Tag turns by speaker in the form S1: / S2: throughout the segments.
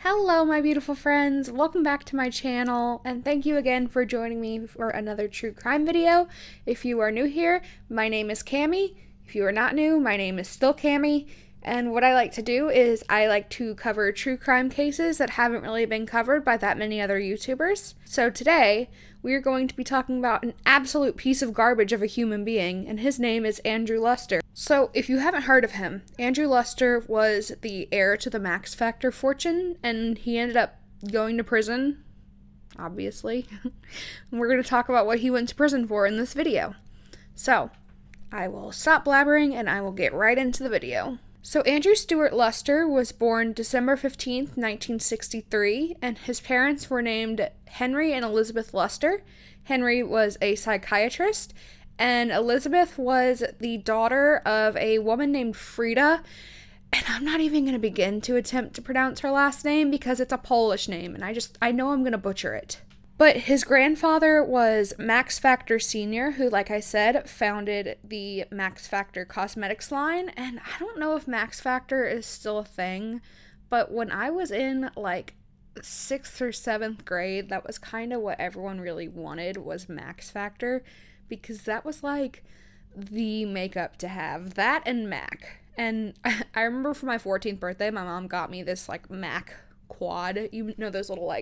S1: Hello, my beautiful friends. Welcome back to my channel, and thank you again for joining me for another true crime video. If you are new here, my name is Cami. If you are not new, my name is still Cami. And what I like to do is I like to cover true crime cases that haven't really been covered by that many other YouTubers. So today, we are going to be talking about an absolute piece of garbage of a human being, and his name is Andrew Luster. So if you haven't heard of him, Andrew Luster was the heir to the Max Factor fortune, and he ended up going to prison, obviously. And we're going to talk about what he went to prison for in this video. So, I will stop blabbering and I will get right into the video. So Andrew Stewart Luster was born December 15th, 1963, and his parents were named Henry and Elizabeth Luster. Henry was a psychiatrist, and Elizabeth was the daughter of a woman named Frida, and I'm not even going to begin to attempt to pronounce her last name because it's a Polish name, and I know I'm going to butcher it. But his grandfather was Max Factor Sr., who, like I said, founded the Max Factor cosmetics line. And I don't know if Max Factor is still a thing, but when I was in, 6th or 7th grade, that was kind of what everyone really wanted, was Max Factor, because that was, the makeup to have. That and MAC. And I remember for my 14th birthday, my mom got me this, MAC quad, you know, those little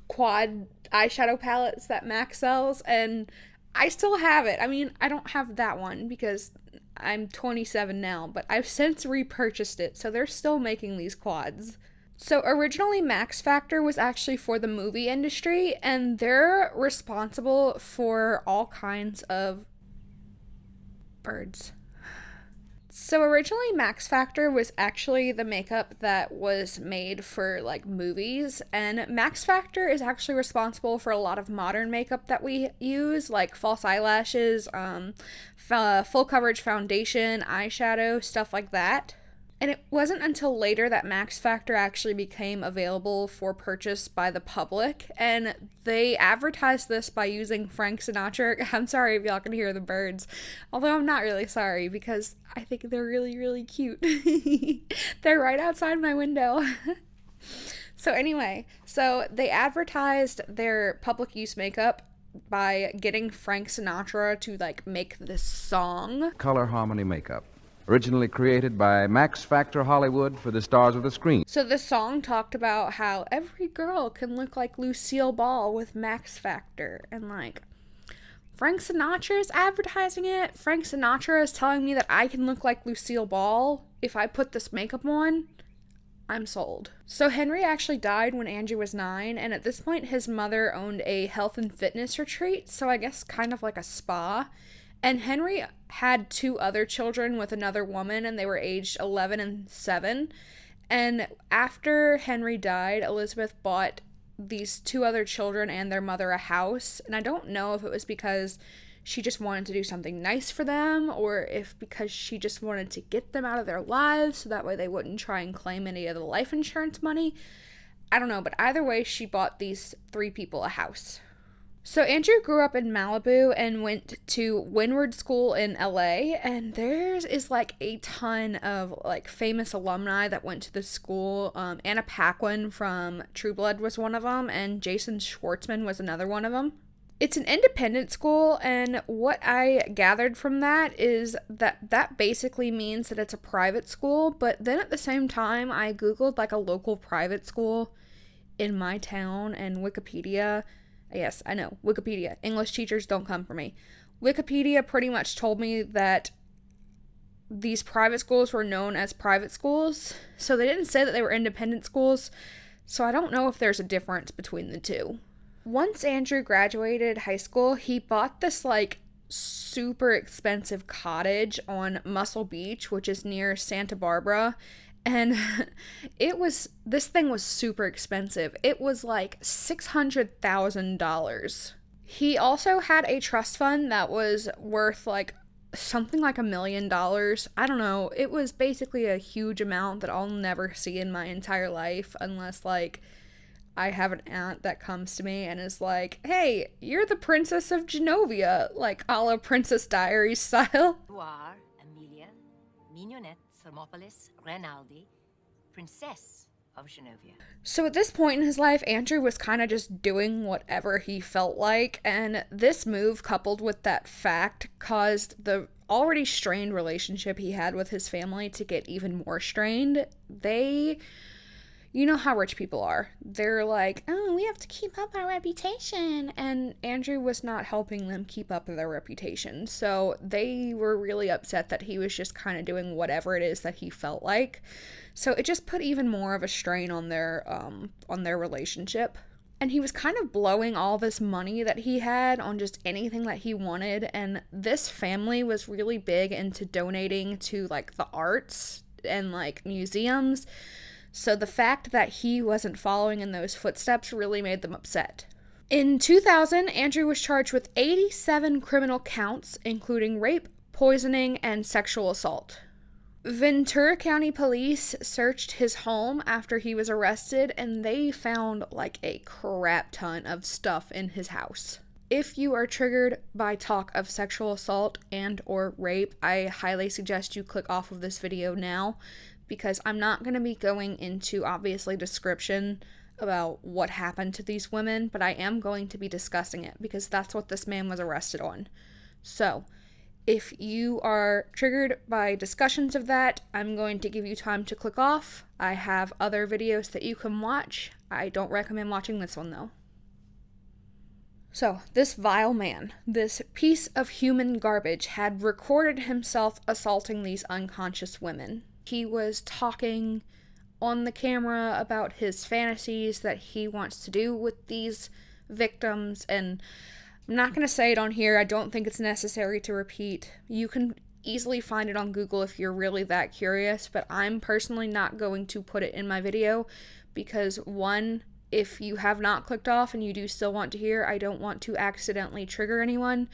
S1: quad eyeshadow palettes that MAC sells, and I still have it. I mean, I don't have that one because I'm 27 now, but I've since repurchased it, so they're still making these quads. So originally Max Factor was actually for the movie industry, and they're responsible for all kinds of birds. So originally Max Factor was actually the makeup that was made for movies, and Max Factor is actually responsible for a lot of modern makeup that we use, like false eyelashes, full coverage foundation, eyeshadow, stuff like that. And it wasn't until later that Max Factor actually became available for purchase by the public, and they advertised this by using Frank Sinatra. I'm sorry if y'all can hear the birds, although I'm not really sorry because I think they're really, really cute. They're right outside my window. So anyway, so they advertised their public use makeup by getting Frank Sinatra to make this song.
S2: Color Harmony Makeup. Originally created by Max Factor Hollywood for the stars of the screen.
S1: So the song talked about how every girl can look like Lucille Ball with Max Factor. And Frank Sinatra is advertising it. Frank Sinatra is telling me that I can look like Lucille Ball if I put this makeup on. I'm sold. So Henry actually died when Andrew was 9. And at this point his mother owned a health and fitness retreat. So I guess kind of like a spa. And Henry had 2 other children with another woman, and they were aged 11 and 7. And after Henry died, Elizabeth bought these 2 other children and their mother a house. And I don't know if it was because she just wanted to do something nice for them, or if because she just wanted to get them out of their lives so that way they wouldn't try and claim any of the life insurance money. I don't know, but either way, she bought these 3 people a house. So Andrew grew up in Malibu and went to Windward School in LA, and there's is a ton of famous alumni that went to the school. Anna Paquin from True Blood was one of them, and Jason Schwartzman was another one of them. It's an independent school, and what I gathered from that is that basically means that it's a private school, but then at the same time I googled a local private school in my town, and Wikipedia. Yes, I know, Wikipedia. English teachers, don't come for me. Wikipedia pretty much told me that these private schools were known as private schools, so they didn't say that they were independent schools, so I don't know if there's a difference between the two. Once Andrew graduated high school, he bought this, super expensive cottage on Muscle Beach, which is near Santa Barbara, and this thing was super expensive. It was $600,000. He also had a trust fund that was worth something like $1 million. I don't know. It was basically a huge amount that I'll never see in my entire life unless I have an aunt that comes to me and is like, hey, you're the Princess of Genovia, a la Princess Diaries style.
S3: Amelia, Mignonette, Thermopolis, Rinaldi, Princess
S1: So at this point in his life, Andrew was kind of just doing whatever he felt like, and this move, coupled with that fact, caused the already strained relationship he had with his family to get even more strained. You know how rich people are. They're like, oh, we have to keep up our reputation. And Andrew was not helping them keep up their reputation. So they were really upset that he was just kind of doing whatever it is that he felt like. So it just put even more of a strain on their relationship. And he was kind of blowing all this money that he had on just anything that he wanted. And this family was really big into donating to like the arts and like museums. So the fact that he wasn't following in those footsteps really made them upset. In 2000, Andrew was charged with 87 criminal counts, including rape, poisoning, and sexual assault. Ventura County Police searched his home after he was arrested, and they found like a crap ton of stuff in his house. If you are triggered by talk of sexual assault and or rape, I highly suggest you click off of this video now, because I'm not going to be going into, obviously, description about what happened to these women, but I am going to be discussing it, because that's what this man was arrested on. So, if you are triggered by discussions of that, I'm going to give you time to click off. I have other videos that you can watch. I don't recommend watching this one, though. So, this vile man, this piece of human garbage, had recorded himself assaulting these unconscious women. He was talking on the camera about his fantasies that he wants to do with these victims, and I'm not going to say it on here. I don't think it's necessary to repeat. You can easily find it on Google if you're really that curious, but I'm personally not going to put it in my video because, one, if you have not clicked off and you do still want to hear, I don't want to accidentally trigger anyone.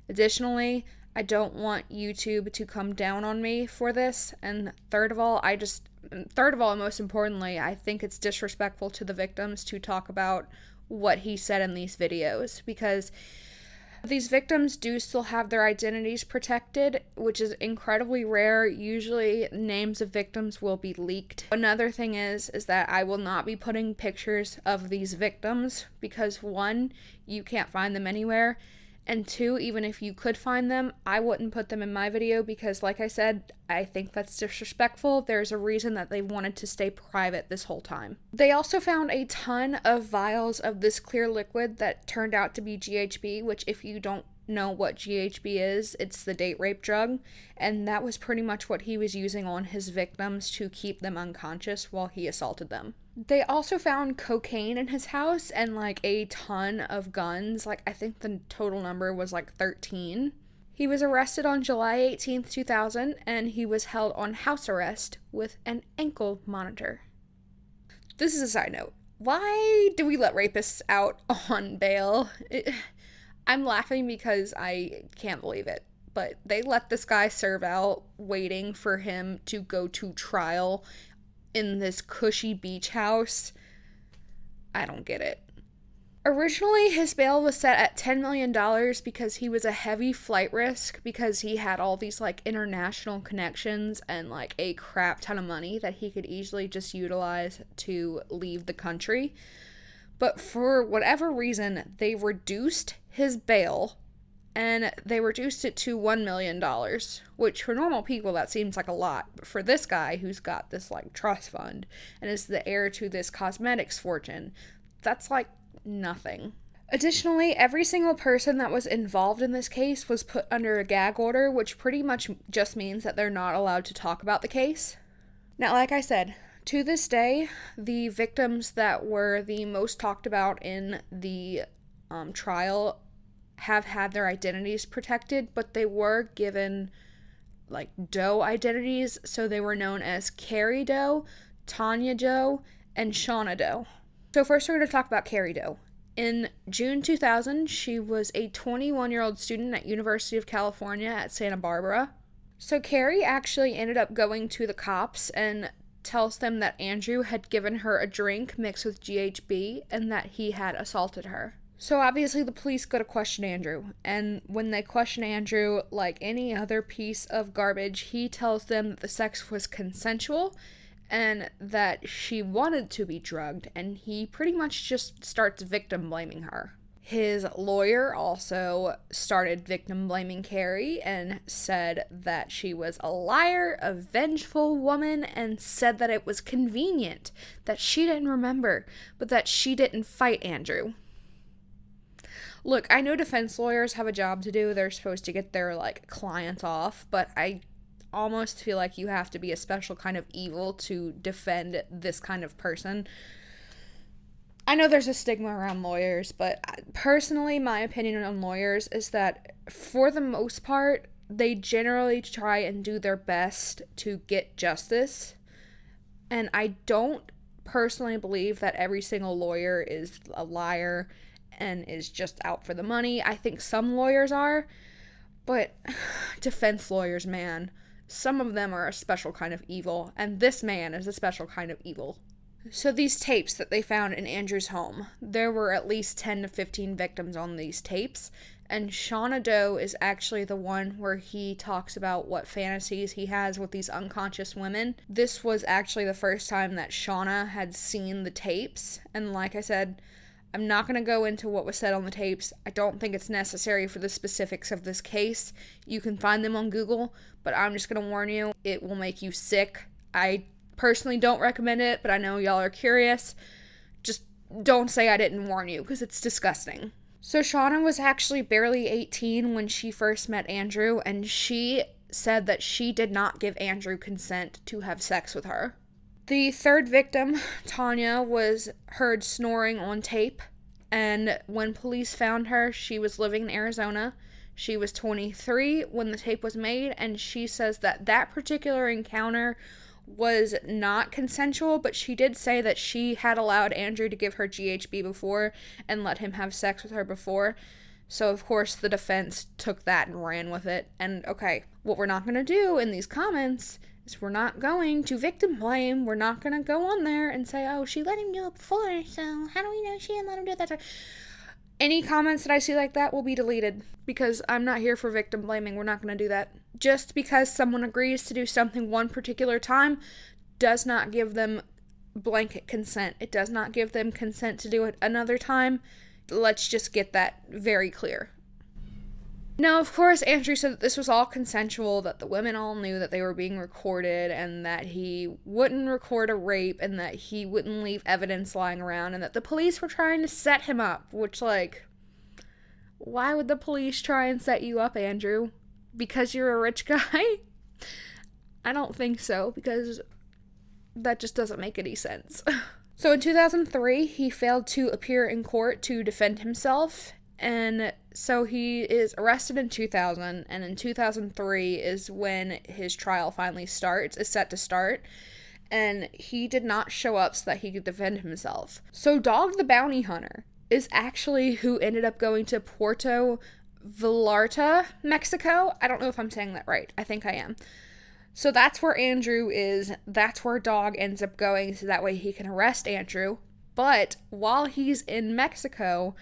S1: Additionally, I don't want YouTube to come down on me for this. And third of all, and most importantly, I think it's disrespectful to the victims to talk about what he said in these videos, because these victims do still have their identities protected, which is incredibly rare. Usually names of victims will be leaked. Another thing is that I will not be putting pictures of these victims because, one, you can't find them anywhere, and two, even if you could find them, I wouldn't put them in my video because, like I said, I think that's disrespectful. There's a reason that they wanted to stay private this whole time. They also found a ton of vials of this clear liquid that turned out to be GHB, which, if you don't know what GHB is, it's the date rape drug, and that was pretty much what he was using on his victims to keep them unconscious while he assaulted them. They also found cocaine in his house and like a ton of guns. Like, I think the total number was like 13. He was arrested on July 18th, 2000, and he was held on house arrest with an ankle monitor. This is a side note. Why do we let rapists out on bail? I'm laughing because I can't believe it, but they let this guy serve out waiting for him to go to trial in this cushy beach house. I don't get it. Originally, his bail was set at $10 million because he was a heavy flight risk, because he had all these like international connections and like a crap ton of money that he could easily just utilize to leave the country. But for whatever reason, they reduced his bail, and they reduced it to $1 million, which for normal people, that seems like a lot. But for this guy who's got this like trust fund and is the heir to this cosmetics fortune, that's like nothing. Additionally, every single person that was involved in this case was put under a gag order, which pretty much just means that they're not allowed to talk about the case. Now, like I said, to this day, the victims that were the most talked about in the trial have had their identities protected, but they were given like Doe identities, so they were known as Carrie Doe, Tanya Doe, and Shauna Doe. So first we're going to talk about Carrie Doe. In June 2000, she was a 21-year-old student at University of California at Santa Barbara. So Carrie actually ended up going to the cops and tells them that Andrew had given her a drink mixed with GHB and that he had assaulted her. So obviously the police go to question Andrew, and when they question Andrew, like any other piece of garbage, he tells them that the sex was consensual and that she wanted to be drugged, and he pretty much just starts victim blaming her. His lawyer also started victim blaming Carrie and said that she was a liar, a vengeful woman, and said that it was convenient that she didn't remember, but that she didn't fight Andrew. Look, I know defense lawyers have a job to do. They're supposed to get their, clients off, but I almost feel like you have to be a special kind of evil to defend this kind of person. I know there's a stigma around lawyers, but personally, my opinion on lawyers is that for the most part, they generally try and do their best to get justice. And I don't personally believe that every single lawyer is a liar and is just out for the money. I think some lawyers are, but defense lawyers, man, some of them are a special kind of evil, and this man is a special kind of evil. So these tapes that they found in Andrew's home, there were at least 10 to 15 victims on these tapes, and Shauna Doe is actually the one where he talks about what fantasies he has with these unconscious women. This was actually the first time that Shauna had seen the tapes, and like I said, I'm not going to go into what was said on the tapes. I don't think it's necessary for the specifics of this case. You can find them on Google, but I'm just going to warn you, it will make you sick. I personally don't recommend it, but I know y'all are curious. Just don't say I didn't warn you, because it's disgusting. So Shauna was actually barely 18 when she first met Andrew, and she said that she did not give Andrew consent to have sex with her. The third victim, Tanya, was heard snoring on tape, and when police found her, she was living in Arizona. She was 23 when the tape was made, and she says that that particular encounter was not consensual, but she did say that she had allowed Andrew to give her GHB before and let him have sex with her before. So, of course, the defense took that and ran with it. And, okay, what we're not going to do in these comments is we're not going to victim blame. We're not going to go on there and say, oh, she let him do it before, so how do we know she didn't let him do it that time? Any comments that I see like that will be deleted, because I'm not here for victim blaming. We're not going to do that. Just because someone agrees to do something one particular time does not give them blanket consent. It does not give them consent to do it another time. Let's just get that very clear. Now, of course, Andrew said that this was all consensual, that the women all knew that they were being recorded, and that he wouldn't record a rape, and that he wouldn't leave evidence lying around, and that the police were trying to set him up, which, why would the police try and set you up, Andrew? Because you're a rich guy? I don't think so, because that just doesn't make any sense. So in 2003, he failed to appear in court to defend himself, and so he is arrested in 2000, and in 2003 is when his trial finally is set to start, and he did not show up so that he could defend himself. So Dog the Bounty Hunter is actually who ended up going to Puerto Vallarta, Mexico. I don't know if I'm saying that right. I think I am. So that's where Andrew is. That's where Dog ends up going, so that way he can arrest Andrew. But while he's in Mexico,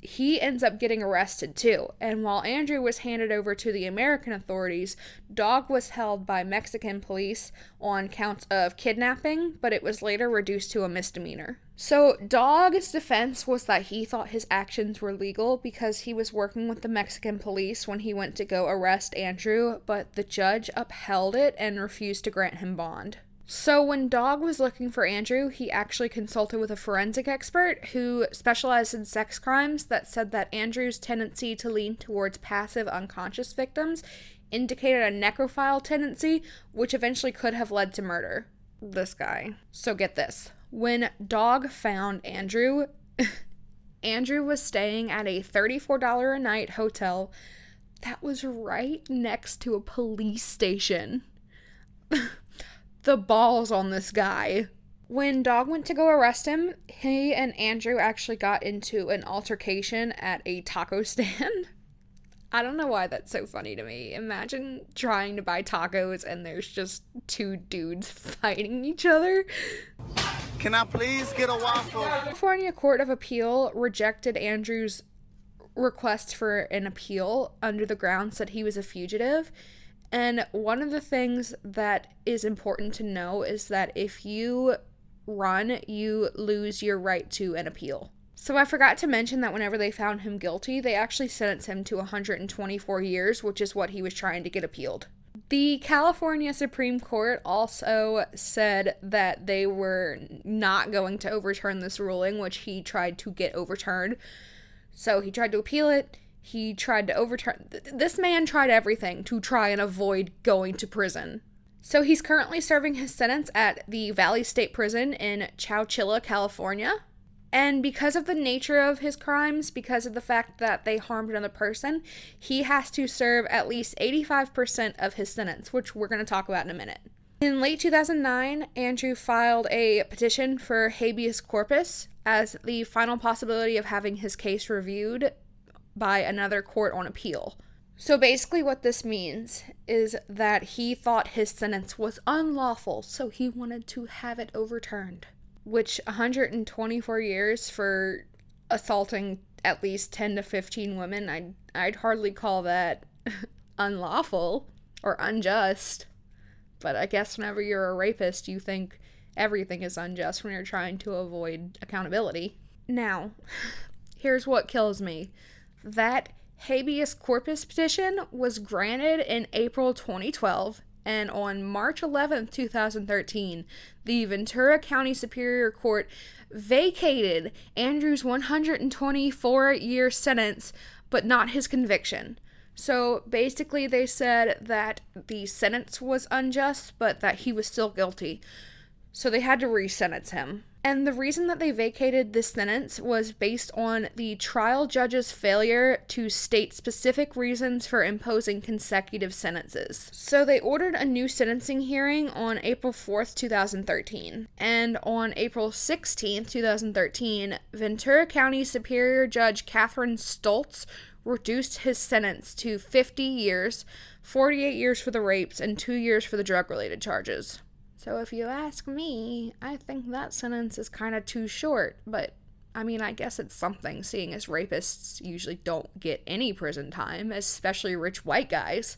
S1: he ends up getting arrested too. And while Andrew was handed over to the American authorities, Dog was held by Mexican police on counts of kidnapping, but it was later reduced to a misdemeanor. So Dog's defense was that he thought his actions were legal because he was working with the Mexican police when he went to go arrest Andrew, but the judge upheld it and refused to grant him bond. So when Dog was looking for Andrew, he actually consulted with a forensic expert who specialized in sex crimes that said that Andrew's tendency to lean towards passive unconscious victims indicated a necrophile tendency, which eventually could have led to murder. This guy. So get this. When Dog found Andrew, Andrew was staying at a $34 a night hotel that was right next to a police station. The balls on this guy. When Dog went to go arrest him, he and Andrew actually got into an altercation at a taco stand. I don't know why that's so funny to me. Imagine trying to buy tacos and there's just two dudes fighting each other.
S3: Can I please get a waffle?
S1: California Court of Appeal rejected Andrew's request for an appeal under the grounds that he was a fugitive. And one of the things that is important to know is that if you run, you lose your right to an appeal. So I forgot to mention that whenever they found him guilty, they actually sentenced him to 124 years, which is what he was trying to get appealed. The California Supreme Court also said that they were not going to overturn this ruling, which he tried to get overturned. So he tried to appeal it. He tried to overturn. This man tried everything to try and avoid going to prison. So he's currently serving his sentence at the Valley State Prison in Chowchilla, California. And because of the nature of his crimes, because of the fact that they harmed another person, he has to serve at least 85% of his sentence, which we're going to talk about in a minute. In late 2009, Andrew filed a petition for habeas corpus as the final possibility of having his case reviewed by another court on appeal. So basically what this means is that he thought his sentence was unlawful, so he wanted to have it overturned. Which 124 years for assaulting at least 10 to 15 women, I'd hardly call that unlawful or unjust. But I guess whenever you're a rapist, you think everything is unjust when you're trying to avoid accountability. Now, here's what kills me. That habeas corpus petition was granted in April 2012, and on March 11th, 2013, the Ventura County Superior Court vacated Andrew's 124-year sentence, but not his conviction. So basically they said that the sentence was unjust, but that he was still guilty. So they had to re-sentence him. And the reason that they vacated this sentence was based on the trial judge's failure to state specific reasons for imposing consecutive sentences. So they ordered a new sentencing hearing on April 4th, 2013. And on April 16th, 2013, Ventura County Superior Judge Catherine Stoltz reduced his sentence to 50 years, 48 years for the rapes, and 2 years for the drug-related charges. So if you ask me, I think that sentence is kind of too short, but I mean, I guess it's something, seeing as rapists usually don't get any prison time, especially rich white guys.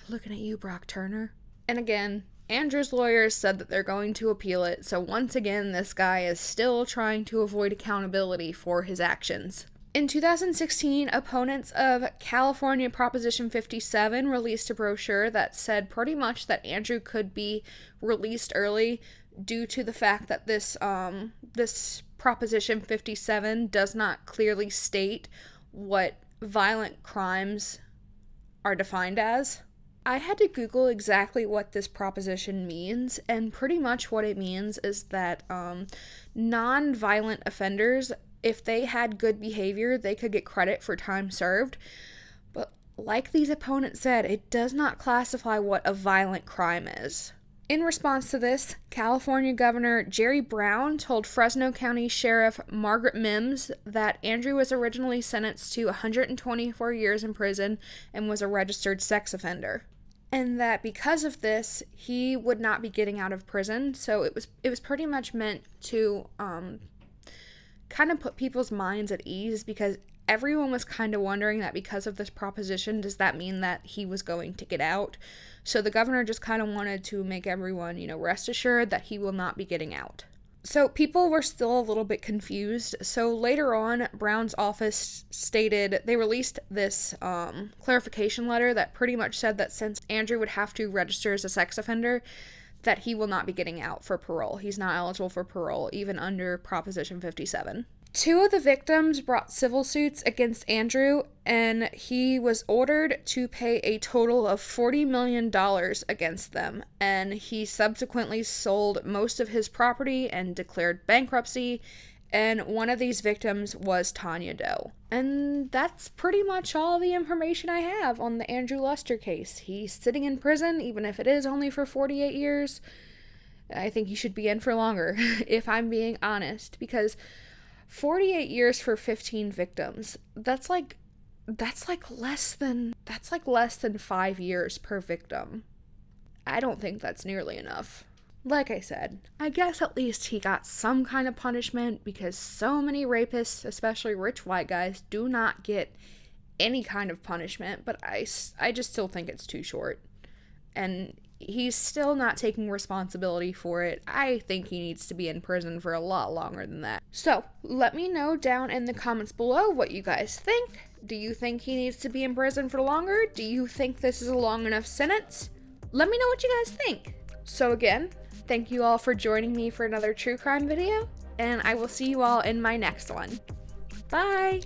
S1: Looking at you, Brock Turner. And again, Andrew's lawyers said that they're going to appeal it, so once again, this guy is still trying to avoid accountability for his actions. In 2016, opponents of California Proposition 57 released a brochure that said pretty much that Andrew could be released early due to the fact that this Proposition 57 does not clearly state what violent crimes are defined as. I had to Google exactly what this proposition means, and pretty much what it means is that non-violent offenders, if they had good behavior, they could get credit for time served. But like these opponents said, it does not classify what a violent crime is. In response to this, California Governor Jerry Brown told Fresno County Sheriff Margaret Mims that Andrew was originally sentenced to 124 years in prison and was a registered sex offender. And that because of this, he would not be getting out of prison. So it was pretty much meant to kind of put people's minds at ease, because everyone was kind of wondering that because of this proposition, does that mean that he was going to get out? So the governor just kind of wanted to make everyone, rest assured that he will not be getting out. So people were still a little bit confused. So later on, Brown's office stated, they released this clarification letter that pretty much said that since Andrew would have to register as a sex offender, that he will not be getting out for parole. He's not eligible for parole, even under Proposition 57. 2 of the victims brought civil suits against Andrew, and he was ordered to pay a total of $40 million against them, and he subsequently sold most of his property and declared bankruptcy, and one of these victims was Tanya Doe. And that's pretty much all the information I have on the Andrew Luster case. He's sitting in prison, even if it is only for 48 years. I think he should be in for longer, if I'm being honest, because 48 years for 15 victims, that's like less than 5 years per victim. I don't think that's nearly enough. Like I said, I guess at least he got some kind of punishment, because so many rapists, especially rich white guys, do not get any kind of punishment, but I just still think it's too short. And he's still not taking responsibility for it. I think he needs to be in prison for a lot longer than that. So, let me know down in the comments below what you guys think. Do you think he needs to be in prison for longer? Do you think this is a long enough sentence? Let me know what you guys think. So again, thank you all for joining me for another true crime video, and I will see you all in my next one. Bye!